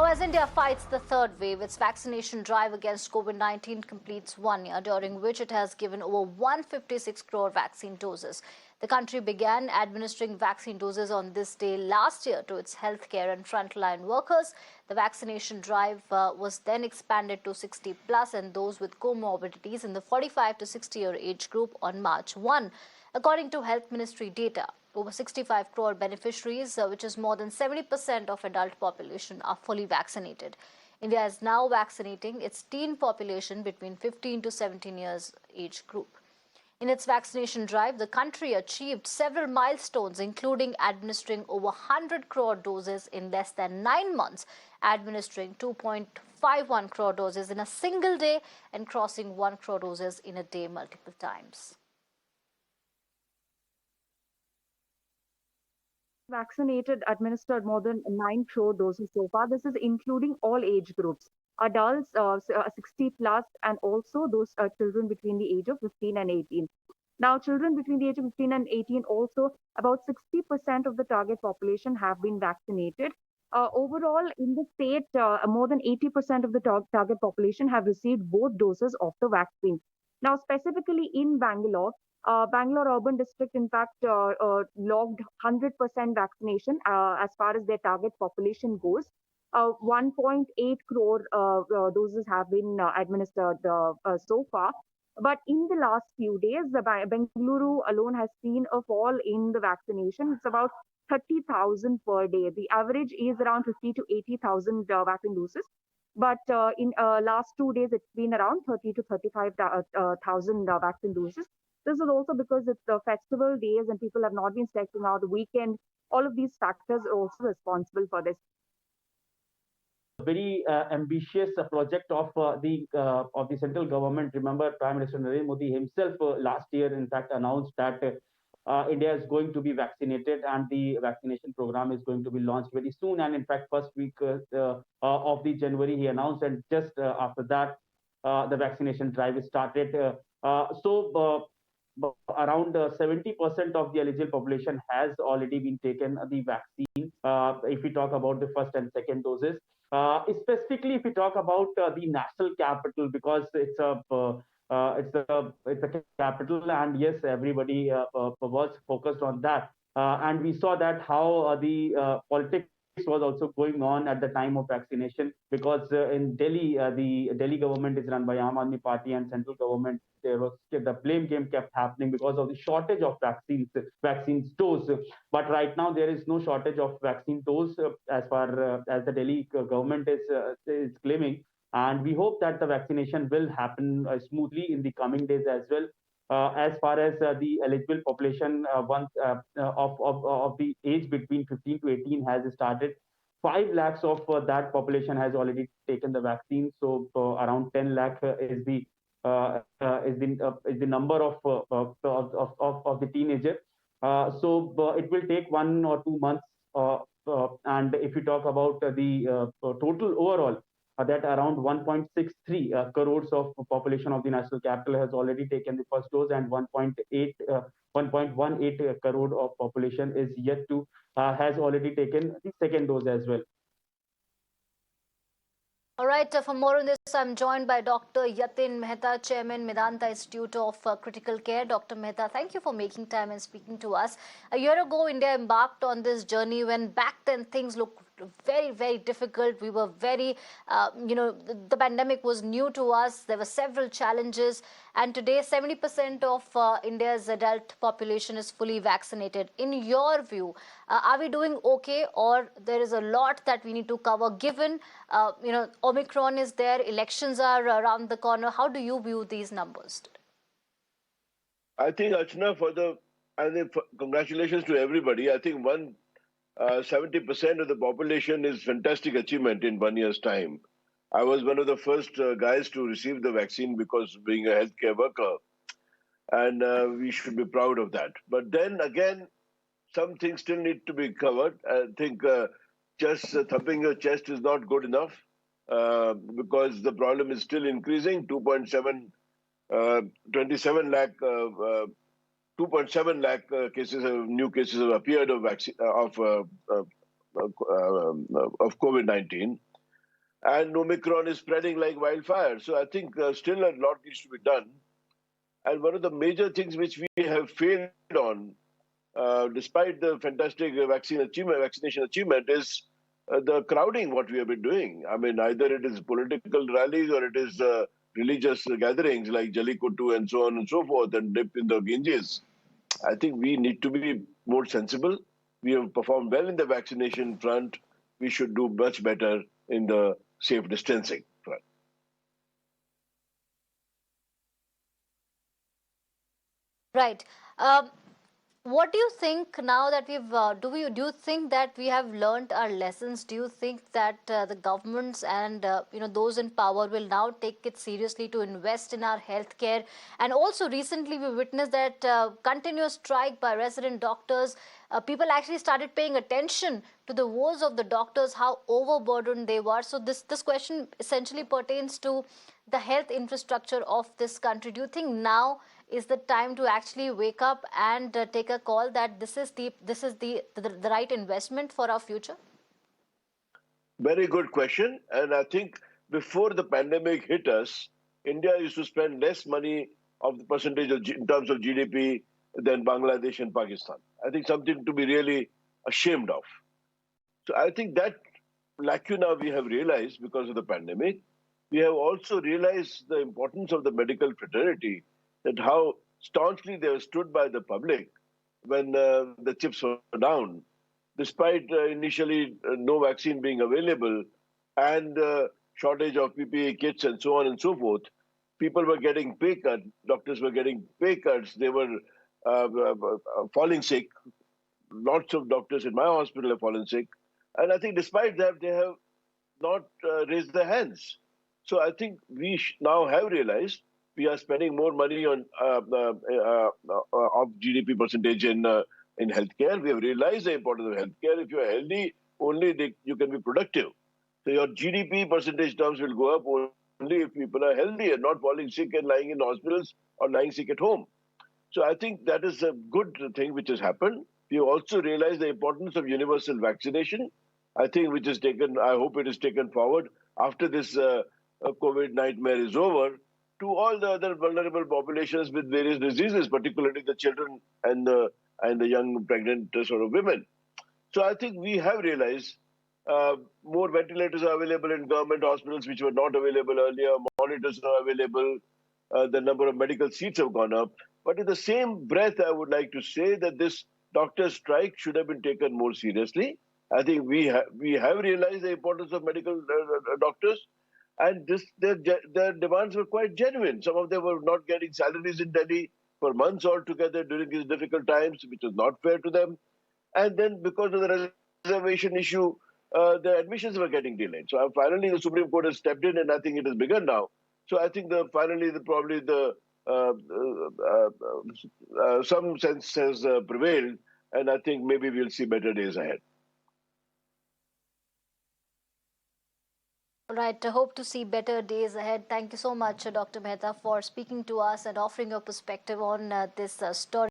Now, as India fights the third wave, its vaccination drive against COVID-19 completes 1 year, during which it has given over 156 crore vaccine doses. The country began administering vaccine doses on this day last year to its healthcare and frontline workers. The vaccination drive was then expanded to 60 plus and those with comorbidities in the 45 to 60-year age group on March 1. According to Health Ministry data, over 65 crore beneficiaries, which is more than 70% of adult population, are fully vaccinated. India is now vaccinating its teen population between 15 to 17 years age group. In its vaccination drive, the country achieved several milestones, including administering over 100 crore doses in less than 9 months, administering 2.51 crore doses in a single day, and crossing 1 crore doses in a day multiple times. Vaccinated, administered more than 9 crore doses so far. This is including all age groups, adults 60 plus, and also those children between the age of 15 and 18. Now, children between the age of 15 and 18, also about 60% of the target population have been vaccinated. Overall, in the state, more than 80% of the target population have received both doses of the vaccine. Now, specifically in Bangalore, Bangalore urban district, in fact, logged 100% vaccination as far as their target population goes. 1.8 crore doses have been administered so far. But in the last few days, Bengaluru alone has seen a fall in the vaccination. It's about 30,000 per day. The average is around 50 to 80,000 vaccine doses. But in last 2 days, it's been around 30 to 35,000 vaccine doses. This is also because it's the festival days and people have not been stepping out the weekend. All of these factors are also responsible for this. Very ambitious project of the central government. Remember, Prime Minister Narendra Modi himself last year, in fact, announced that India is going to be vaccinated and the vaccination program is going to be launched very soon. And in fact, first week of the January, he announced, and just after that, the vaccination drive started. Around 70% of the eligible population has already been taken the vaccine. If we talk about the first and second doses, specifically if we talk about the national capital, because it's a capital, and yes, everybody was focused on that, and we saw that how the politics was also going on at the time of vaccination, because in Delhi, the Delhi government is run by Aam Aadmi Party, and central government, there was the blame game kept happening because of the shortage of vaccines dose. But right now there is no shortage of vaccine dose as far as the Delhi government is claiming, and we hope that the vaccination will happen smoothly in the coming days as well. As far as the eligible population of the age between 15 to 18 has started, 5 lakhs of that population has already taken the vaccine. So around 10 lakh is the number of the teenager. So it will take 1 or 2 months. And if you talk about the total overall, that around 1.63 crores of population of the national capital has already taken the first dose, and 1.18 crore of population is yet to has already taken the second dose as well. All right, for more on this, I'm joined by Dr. Yatin Mehta, Chairman, Medanta Institute of Critical Care. Dr. Mehta, thank you for making time and speaking to us. A year ago, India embarked on this journey when back then things looked very, very difficult. We were very, the pandemic was new to us. There were several challenges. And today, 70% of India's adult population is fully vaccinated. In your view, are we doing okay, or there is a lot that we need to cover given, Omicron is there, elections are around the corner? How do you view these numbers? I think, Archana, congratulations to everybody. I think 70% of the population is fantastic achievement in 1 year's time. I was one of the first guys to receive the vaccine because being a healthcare worker, and we should be proud of that. But then again, some things still need to be covered. I think just thumping your chest is not good enough because the problem is still increasing. 2.7 lakh cases of new cases have appeared of COVID-19. and Omicron is spreading like wildfire. So I think still a lot needs to be done. And one of the major things which we have failed on, despite the fantastic vaccination achievement, is the crowding. What we have been doing. I mean, either it is political rallies or it is religious gatherings like Jalikutu and so on and so forth, and dip in the Ganges. I think we need to be more sensible. We have performed well in the vaccination front. We should do much better in the safe distancing front. Right. What do you think now that do you think that we have learned our lessons? Do you think that the governments and those in power will now take it seriously to invest in our healthcare? And also recently we witnessed that continuous strike by resident doctors. People actually started paying attention to the woes of the doctors, how overburdened they were. So this question essentially pertains to the health infrastructure of this country. Do you think now is the time to actually wake up and take a call that this is the right investment for our future? Very good question. And I think before the pandemic hit us, India used to spend less money of the percentage of in terms of GDP than Bangladesh and Pakistan. I think something to be really ashamed of. So I think that lacuna we have realized because of the pandemic. We have also realized the importance of the medical fraternity, that how staunchly they have stood by the public when the chips were down, despite initially no vaccine being available and shortage of PPE kits and so on and so forth. People were getting pay cuts, doctors were getting pay cuts, they were falling sick. Lots of doctors in my hospital have fallen sick. And I think despite that, they have not raised their hands. So I think we now have realized we are spending more money on of GDP percentage in healthcare. We have realized the importance of healthcare. If you are healthy, only you can be productive. So your GDP percentage terms will go up only if people are healthy and not falling sick and lying in hospitals or lying sick at home. So I think that is a good thing which has happened. We also realize the importance of universal vaccination. I think which is taken, I hope it is taken forward after this COVID nightmare is over, to all the other vulnerable populations with various diseases, particularly the children and the young pregnant sort of women. So I think we have realized more ventilators are available in government hospitals which were not available earlier. Monitors are available. The number of medical seats have gone up. But in the same breath, I would like to say that this doctor strike should have been taken more seriously. I think we have realized the importance of medical doctors, and their demands were quite genuine. Some of them were not getting salaries in Delhi for months altogether during these difficult times, which was not fair to them. And then because of the reservation issue, the admissions were getting delayed. So finally, the Supreme Court has stepped in, and I think it has begun now. So I think some sense has prevailed, and I think maybe we'll see better days ahead. Right. I hope to see better days ahead. Thank you so much, Dr. Mehta, for speaking to us and offering your perspective on this story.